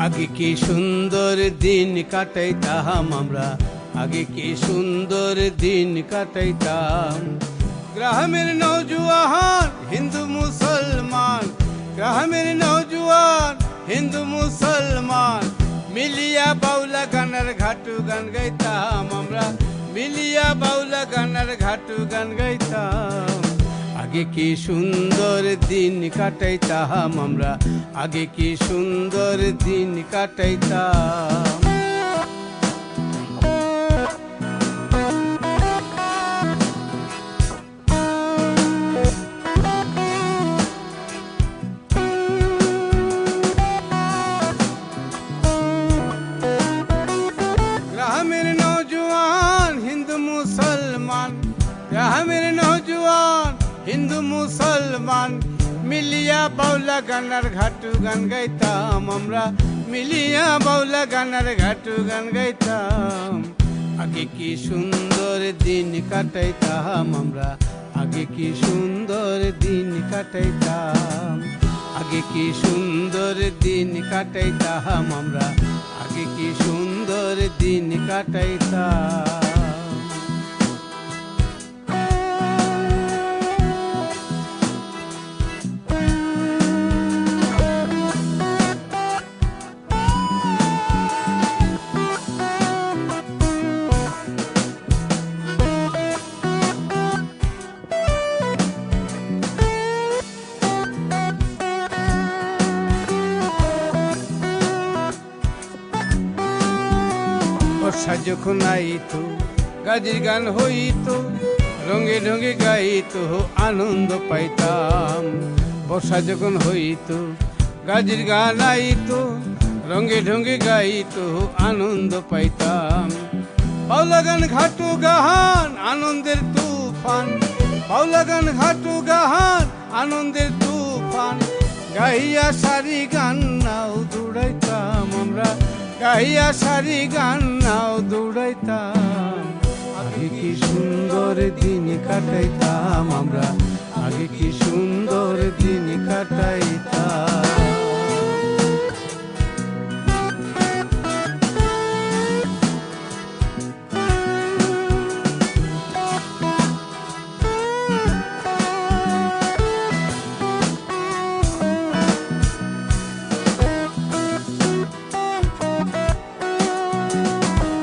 আগে কি সুন্দর দিন কাটাইতাম আমরা, আগে কি সুন্দর দিন কাটাইতাম। গ্রামের নওজোয়ান হিন্দু মুসলমান, গ্রামের নওজোয়ান হিন্দু মুসলমান মিলিয়া বাউলা গানের ঘাটু গান গাইতাম আমরা, মিলিয়া বাউলা গানের ঘাটু গান গাইতাম। আগে কি সুন্দর দিন কাটাইতাম আমরা, আগে কি সুন্দর দিন কাটাইতাম। গ্রামের নওজোয়ান হিন্দু মুসলমান, গ্রামের নওজোয়ান হিন্দু মুসলমান মিলিয়া বাউলা গানার ঘাটু গান গাইতাম আমরা, মিলিয়া বাউলা গানার ঘাটু গান গাইতাম। আগে কি সুন্দর দিন কাটাইতাম আমরা, আগে কি সুন্দর দিন কাটাইতাম। আগে কি সুন্দর দিন কাটাইতাম আমরা, আগে কি সুন্দর দিন কাটাইতাম। বর্ষা যখন আইতো গাজির গান হইতো, রঙে ঢঙে গাইতো আনন্দ পাইতাম। বর্ষা যখন হইতো গাজির গান আইতো, রঙে ঢঙে গাইতো আনন্দ পাইতাম। বাউলা গান ঘাটু গাহান আনন্দের তুফান, বাউলা গান ঘাটু গাহান আনন্দের তুফান গাইয়া সারি গান নাও দৌড়াইতাম আমরা, গাইয়া সারি গান নাও দৌড়াইতাম। আগে কি সুন্দর দিন কাটাইতাম আমরা, আগে কি সুন্দর দিন কাটাইতাম।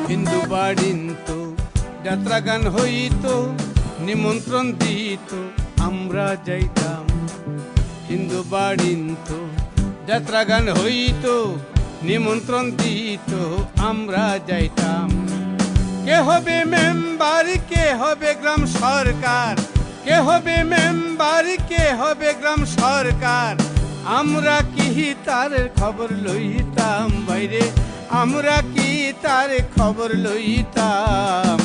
হিন্দু বাড়িতো যাত্রা গান হইতো, নিমন্ত্রণ দিত আমরা যাইতাম। হিন্দু বাড়িতো যাত্রা গান হইতো, নিমন্ত্রণ দিত আমরা যাইতাম। কে হবে মেম্বার, কে হবে গ্রাম সরকার, কে হবে মেম্বার, কে হবে গ্রাম সরকার আমরা কি তার খবর লইতাম বাইরে, আমরা কি তার খবর লইতাম।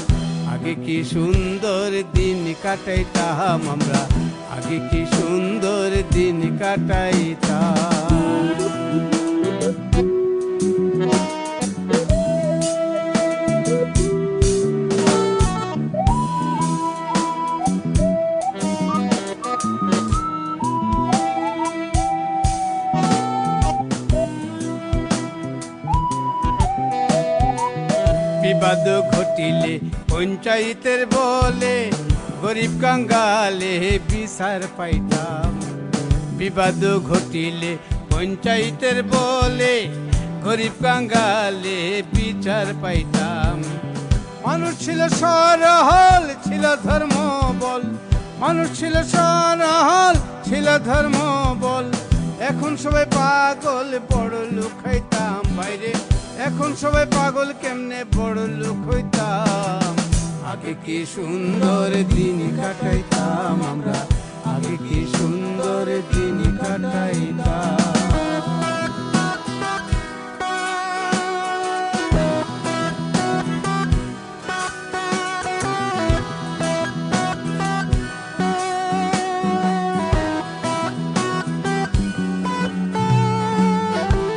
আগে কি সুন্দর দিন কাটাইতাম আমরা, আগে কি সুন্দর দিন কাটাইতাম। বিবাদ ঘটিলে পঞ্চায়েতের বলে গরিব কাঙ্গালে বিচার পাইতাম। বিবাদ ঘটিলে পঞ্চায়েতের বলে গরিব কাঙ্গালে বিচার পাইতাম। মানুষ ছিল সরহল, ছিল ধর্ম বল, মানুষ ছিল সরহল, ছিল ধর্ম বল। এখন সবাই পাগল, বড় লোক হইতাম বাইরে, এখন সবাই পাগল, কেমনে বড় লোক হইতাম। আগে কি সুন্দর দিন কাটাইতাম আমরা, আগে কি সুন্দর দিন কাটাইতাম।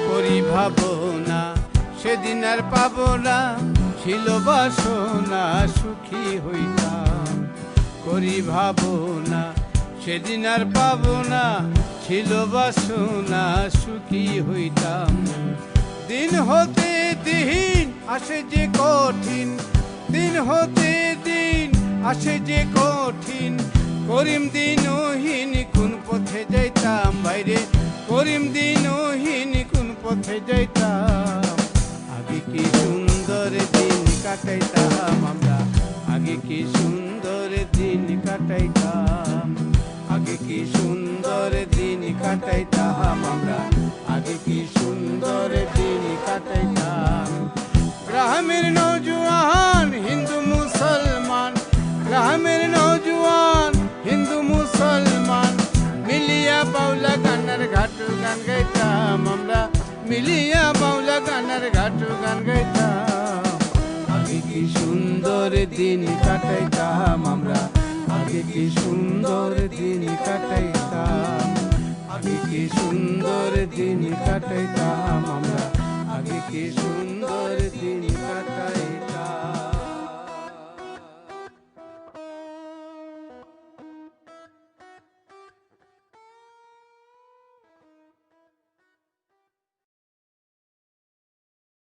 করি ভাবনা সেদিন আর পাবো না, ছিল বাসনা সুখী হইতাম। করি ভাবনা সেদিন আর পাবো না, ছিল বাসনা সুখী হইতাম। দিন হতে দিন আসে যে কঠিন, দিন হতে দিন আসে যে কঠিন, করিম দিনহীন কোন পথে যাইতাম বাইরে, করিম দিনহীন কোন পথে যাইতাম। আগে কি সুন্দর দিন কাটাইতাম আমরা, আগে কি সুন্দর দিন কাটাইতাম, আগে কি সুন্দর দিন কাটাইতাম আমরা, আগে কি সুন্দর দিন কাটাইতাম। গ্রামের নওজোয়ান হিন্দু মুসলমান, গ্রামের নওজোয়ান হিন্দু মুসলমান, মিলিয়া বাউলা গানের ঘাটু গান গাইতাম আমরা, মিলিয়া বাউলা গানের ঘাটু গান গাইতাম। আগে কি সুন্দর দিন কাটাইতাম আমরা, আগে কি সুন্দর দিন কাটাইতাম, আগে কি সুন্দর দিন কাটাইতাম আমরা, আগে কি সুন্দর